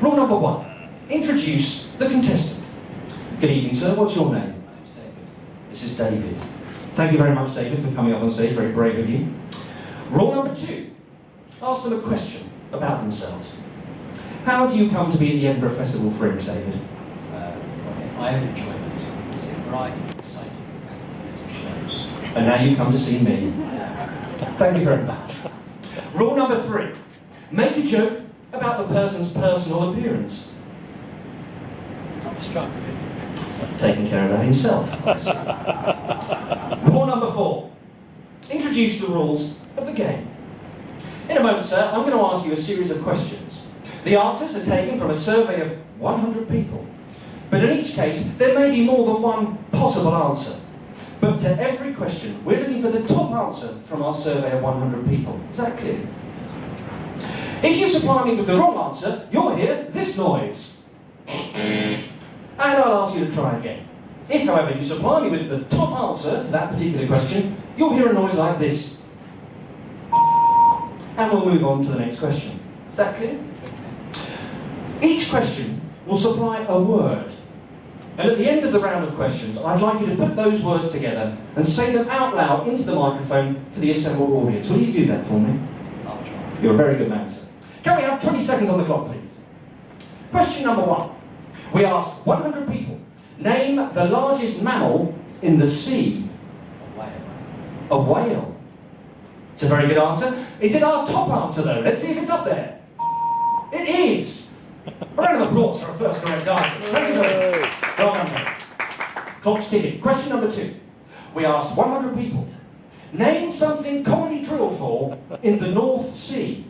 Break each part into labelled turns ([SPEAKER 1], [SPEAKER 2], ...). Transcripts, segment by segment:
[SPEAKER 1] Rule number 1. Introduce the contestant. Good evening, sir. What's your name?
[SPEAKER 2] My name's David.
[SPEAKER 1] This is David. Thank you very much, David, for coming up on stage. Very brave of you. Rule number 2. Ask them a question about themselves. How do you come to be at the Edinburgh Festival Fringe, David?
[SPEAKER 2] From my own enjoyment, it's a variety of exciting and informative shows.
[SPEAKER 1] And now you come to see me. Thank you very much. Rule number 3. Make a joke about the person's personal appearance.
[SPEAKER 2] It's not a struggle, is it?
[SPEAKER 1] Taking care of that himself. Rule number 4. Introduce the rules of the game. In a moment, sir, I'm going to ask you a series of questions. The answers are taken from a survey of 100 people. But in each case, there may be more than one possible answer. But to every question, we're looking for the top answer from our survey of 100 people. Is that clear? If you supply me with the wrong answer, you'll hear this noise. And I'll ask you to try again. If, however, you supply me with the top answer to that particular question, you'll hear a noise like this. And we'll move on to the next question. Is that clear? Each question will supply a word. And at the end of the round of questions, I'd like you to put those words together and say them out loud into the microphone for the assembled audience. Will you do that for me?
[SPEAKER 2] I'll try.
[SPEAKER 1] You're a very good man, sir. Can we have 20 seconds on the clock, please? Question number 1. We asked 100 people, name the largest mammal in the sea.
[SPEAKER 2] A whale.
[SPEAKER 1] A whale. It's a very good answer. Is it our top answer, though? Let's see if it's up there. It is. A round of applause for a first correct answer. Thank you very much. Well done, mate. Clock's ticking. Question number 2. We asked 100 people, name something commonly drilled for in the North Sea.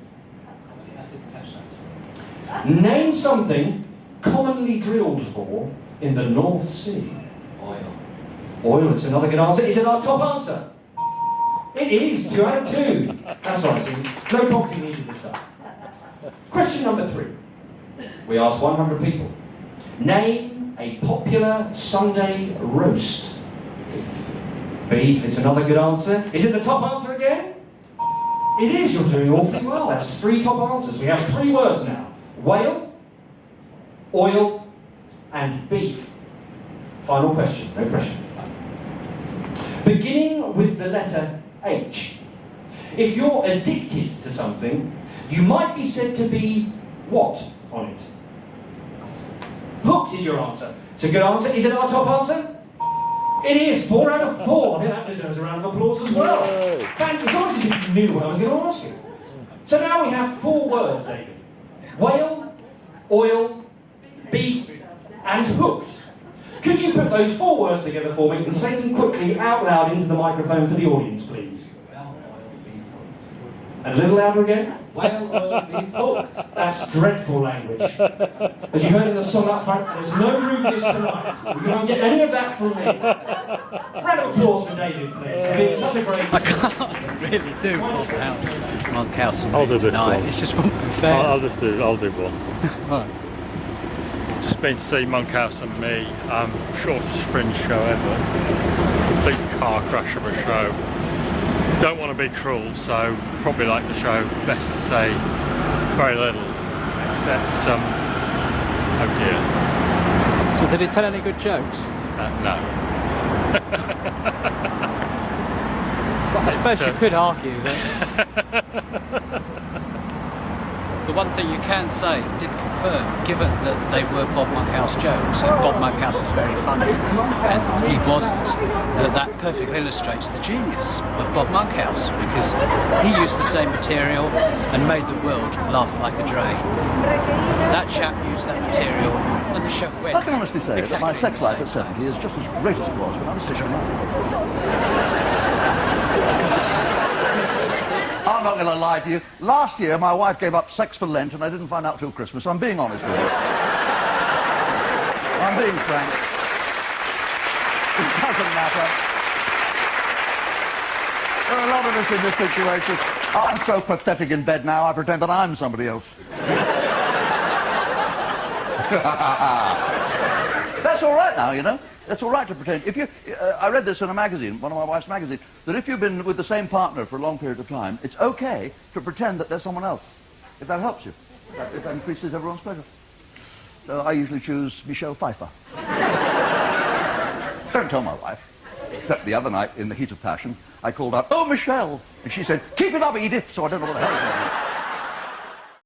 [SPEAKER 2] I didn't catch that.
[SPEAKER 1] Name something commonly drilled for in the North Sea.
[SPEAKER 2] Oil.
[SPEAKER 1] Oil, it's another good answer. Is it our top answer? It is, 2 out of 2. That's right, so no prompting needed this time. Question number 3. We asked 100 people. Name a popular Sunday roast.
[SPEAKER 2] Beef.
[SPEAKER 1] Beef, it's another good answer. Is it the top answer again? It is, you're doing awfully well. That's 3 top answers. We have 3 words now. Whale, oil, and beef. Final question, no pressure. Beginning with the letter H. If you're addicted to something, you might be said to be what on it? Hooked is your answer. It's a good answer. Is it our top answer? It is. 4 out of 4. I think that deserves a round of applause as well. Thank you. It's almost as if you knew what I was going to ask you. So now we have 4 words, David. Whale, oil, beef, and hooked. Could you put those 4 words together for me and say them quickly out loud into the microphone for the audience, please?
[SPEAKER 2] Well, oil, beef, hooked.
[SPEAKER 1] And a little louder again.
[SPEAKER 2] Well, oil, beef, hooked.
[SPEAKER 1] That's dreadful language. As you heard in the song up front, there's no rudeness tonight. You won't get any of that from me. Round of applause for David, please. I mean, it's such a great...
[SPEAKER 3] I can't really do Monkhouse
[SPEAKER 4] I'll do this
[SPEAKER 3] tonight.
[SPEAKER 4] one.
[SPEAKER 3] It's just won't be fair.
[SPEAKER 4] I'll do one.
[SPEAKER 3] Right.
[SPEAKER 4] Just been to see Monkhouse and me, shortest Fringe show ever. Complete car crash of a show. Don't want to be cruel, so probably like the show, best to say very little, except oh dear.
[SPEAKER 3] So did it tell any good jokes?
[SPEAKER 4] No.
[SPEAKER 3] Well, I suppose you could argue that. The one thing you can say, did confirm, given that they were Bob Monkhouse jokes, and Bob Monkhouse was very funny, and he wasn't, that perfectly illustrates the genius of Bob Monkhouse, because he used the same material and made the world laugh like a drain. That chap used that material, and the show went.
[SPEAKER 5] I can honestly say that my sex life at 70 is just as great as it was when I was 69. I'm not going to lie to you. Last year, my wife gave up sex for Lent, and I didn't find out till Christmas. I'm being honest with you. I'm being frank. It doesn't matter. There are a lot of us in this situation. I'm so pathetic in bed now, I pretend that I'm somebody else. That's all right now, you know. It's all right to pretend. If you, I read this in a magazine, one of my wife's magazines, that if you've been with the same partner for a long period of time, it's okay to pretend that there's someone else, if that helps you, if that increases everyone's pleasure. So I usually choose Michelle Pfeiffer. Don't tell my wife. Except the other night, in the heat of passion, I called out, "Oh, Michelle!" And she said, "Keep it up, Edith!" So I don't know what the hell is going on.